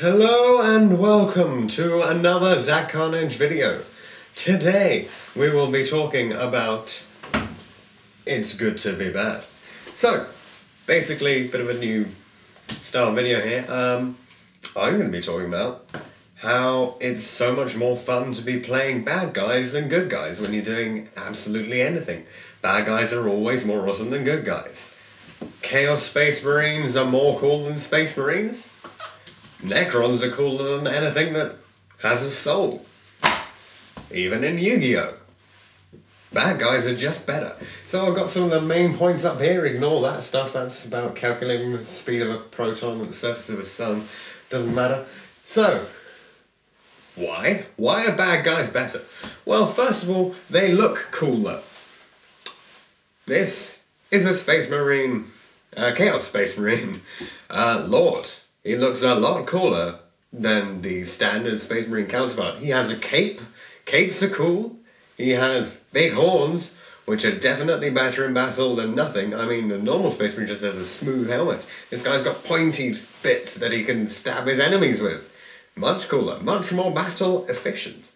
Hello and welcome to another Zack Carnage video. Today we will be talking about It's Good to Be Bad. So, basically, a bit of a new style video here. I'm going to be talking about how it's so much more fun to be playing bad guys than good guys when you're doing absolutely anything. Bad guys are always more awesome than good guys. Chaos Space Marines are more cool than Space Marines. Necrons are cooler than anything that has a soul. Even in Yu-Gi-Oh! Bad guys are just better. So I've got some of the main points up here. Ignore that stuff. That's about calculating the speed of a proton at the surface of a sun. Doesn't matter. So, why? Why are bad guys better? Well, first of all, they look cooler. This is a Space Marine, Chaos Space Marine, Lord. He looks a lot cooler than the standard Space Marine counterpart. He has a cape. Capes are cool. He has big horns, which are definitely better in battle than nothing. I mean, the normal Space Marine just has a smooth helmet. This guy's got pointy bits that he can stab his enemies with. Much cooler, much more battle efficient.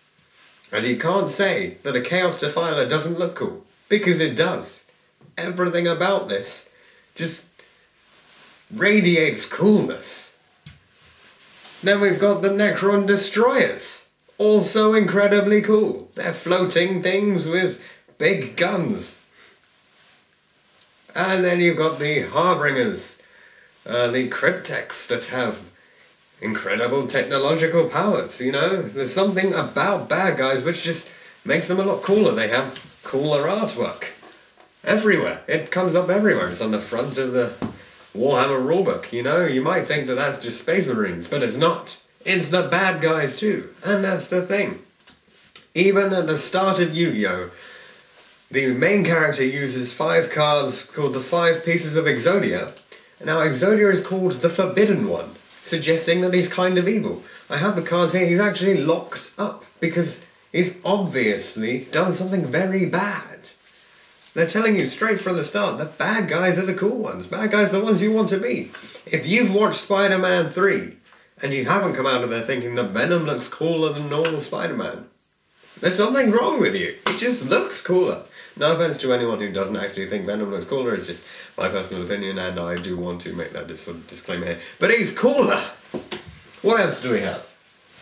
And you can't say that a Chaos Defiler doesn't look cool, because it does. Everything about this just radiates coolness. Then we've got the Necron Destroyers, also incredibly cool. They're floating things with big guns. And then you've got the Harbingers, the Cryptex that have incredible technological powers, you know? There's something about bad guys which just makes them a lot cooler. They have cooler artwork. Everywhere. It comes up everywhere. It's on the front of the Warhammer rulebook, you know? You might think that that's just Space Marines, but it's not. It's the bad guys too. And that's the thing. Even at the start of Yu-Gi-Oh! The main character uses 5 cards called the 5 Pieces of Exodia. Now Exodia is called the Forbidden One, suggesting that he's kind of evil. I have the cards here. He's actually locked up because he's obviously done something very bad. They're telling you straight from the start that bad guys are the cool ones. Bad guys are the ones you want to be. If you've watched Spider-Man 3 and you haven't come out of there thinking that Venom looks cooler than normal Spider-Man, there's something wrong with you. It just looks cooler. No offense to anyone who doesn't actually think Venom looks cooler. It's just my personal opinion, and I do want to make that sort of disclaimer here. But he's cooler. What else do we have?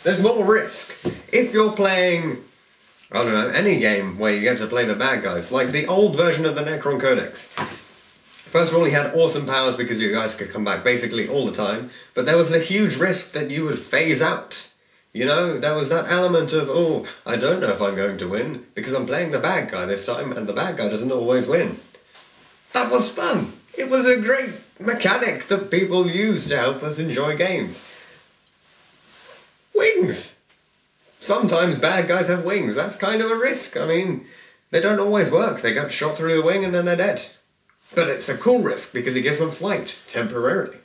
There's more risk. If you're playing, I don't know, any game where you get to play the bad guys, like the old version of the Necron Codex. First of all, he had awesome powers because you guys could come back basically all the time, but there was a huge risk that you would phase out. You know, there was that element of, oh, I don't know if I'm going to win because I'm playing the bad guy this time and the bad guy doesn't always win. That was fun. It was a great mechanic that people use to help us enjoy games. Wings. Sometimes bad guys have wings. That's kind of a risk. I mean, they don't always work. They get shot through the wing and then they're dead. But it's a cool risk because it gives them flight, temporarily.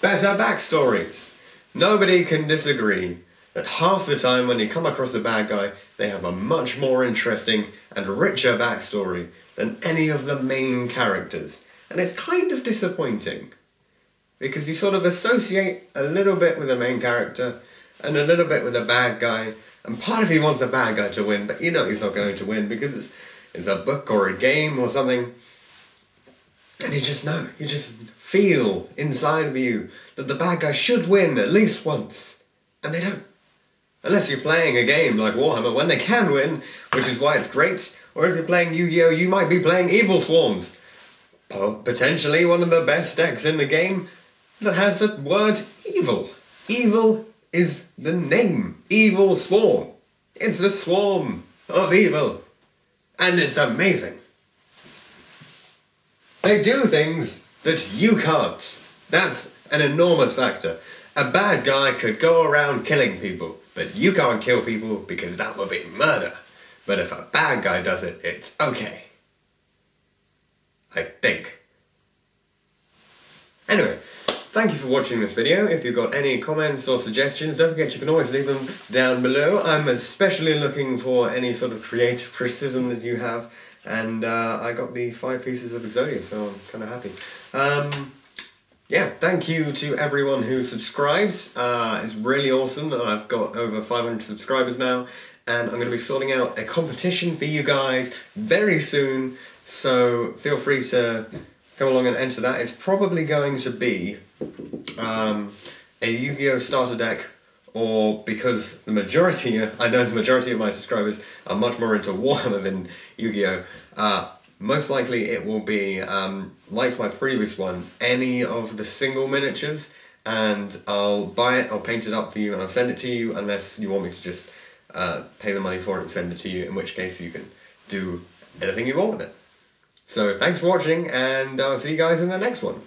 Better backstories. Nobody can disagree that half the time when you come across a bad guy, they have a much more interesting and richer backstory than any of the main characters. And it's kind of disappointing. Because you sort of associate a little bit with the main character and a little bit with the bad guy, and part of you wants the bad guy to win, but you know he's not going to win because it's a book or a game or something, and you just know, you just feel inside of you that the bad guy should win at least once, and they don't. Unless you're playing a game like Warhammer when they can win, which is why it's great, or if you're playing Yu-Gi-Oh! You might be playing Evil Swarms, potentially one of the best decks in the game that has the word evil. Evil is the name. Evil Swarm. It's a swarm of evil. And it's amazing. They do things that you can't. That's an enormous factor. A bad guy could go around killing people, but you can't kill people because that would be murder. But if a bad guy does it, it's okay. I think. Anyway, thank you for watching this video. If you've got any comments or suggestions, don't forget you can always leave them down below. I'm especially looking for any sort of creative criticism that you have. And I got the 5 Pieces of Exodia, so I'm kind of happy. yeah, thank you to everyone who subscribes. It's really awesome. I've got over 500 subscribers now, and I'm going to be sorting out a competition for you guys very soon, so feel free to come along and enter that. It's probably going to be a Yu-Gi-Oh! Starter deck, or because I know the majority of my subscribers are much more into Warhammer than Yu-Gi-Oh! Most likely it will be, like my previous one, any of the single miniatures, and I'll buy it, I'll paint it up for you, and I'll send it to you, unless you want me to just pay the money for it and send it to you, in which case you can do anything you want with it. So thanks for watching, and I'll see you guys in the next one.